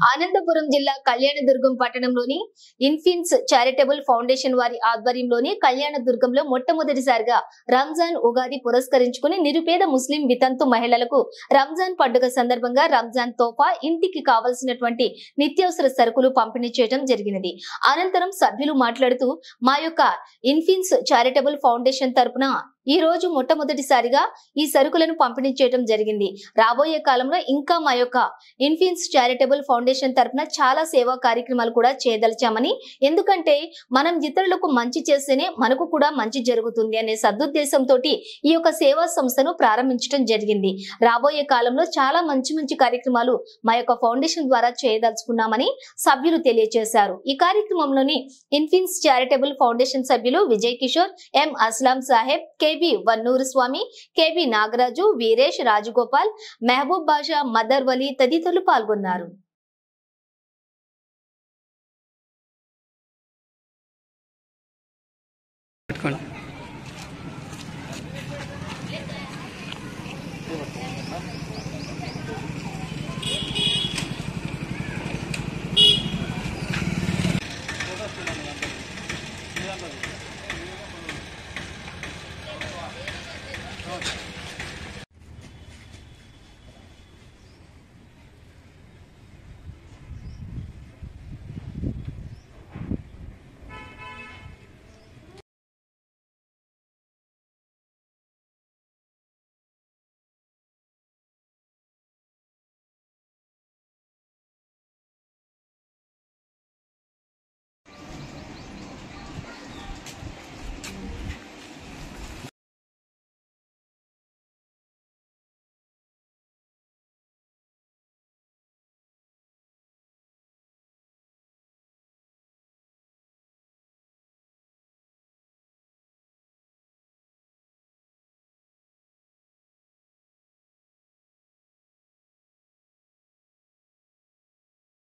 ఆనందపురం జిల్లా కళ్యాణదుర్గం పట్టణంలోని ఇన్ఫిన్స్ charitable foundation వారి ఆధ్వర్యంలోని కళ్యాణదుర్గంలో మొట్టమొదటిసారిగా రంజాన్ ఉగాది పురస్కరించుకుని నిరుపేద ముస్లిం వితంతు మహిళలకు రంజాన్ పండుగ సందర్భంగా రంజాన్ తోఫా, ఇంటికి కావలసినటువంటి నిత్యావసర సరుకులు పంపిణీ చేయడం జరిగినది. అనంతరం సభ్యులు మాట్లాడుతూ మా యొక్క ఇన్ఫిన్స్ చారిటబుల్ ఫౌండేషన్ తరపున ఈ రోజు మొట్టమొదటిసారిగా ఈ సరుకులను పంపిణీ చేయడం జరిగింది. రాబోయే కాలంలో ఇంకా మా యొక్క ఇన్ఫిన్స్ చారిటబుల్ ఫౌండేషన్ తరపున చాలా సేవా కార్యక్రమాలు కూడా చేయదలిచామని, ఎందుకంటే మనం ఇతరులకు మంచి చేస్తేనే మనకు కూడా మంచి జరుగుతుంది అనే సదుద్దేశంతో ఈ యొక్క సేవా సంస్థను ప్రారంభించడం జరిగింది. రాబోయే కాలంలో చాలా మంచి కార్యక్రమాలు మా యొక్క ఫౌండేషన్ ద్వారా చేయదలుచుకున్నామని సభ్యులు తెలియజేశారు. ఈ కార్యక్రమంలోని ఇన్ఫిన్స్ చారిటబుల్ ఫౌండేషన్ సభ్యులు విజయ్ కిషోర్, ఎం అస్లాం సాహెబ్, కేబి వన్నూరు స్వామి, కేబి నాగరాజు, వీరేష్, రాజగోపాల్, మెహబూబ్ బాషా, మదర్ వలి తదితరులు పాల్గొన్నారు.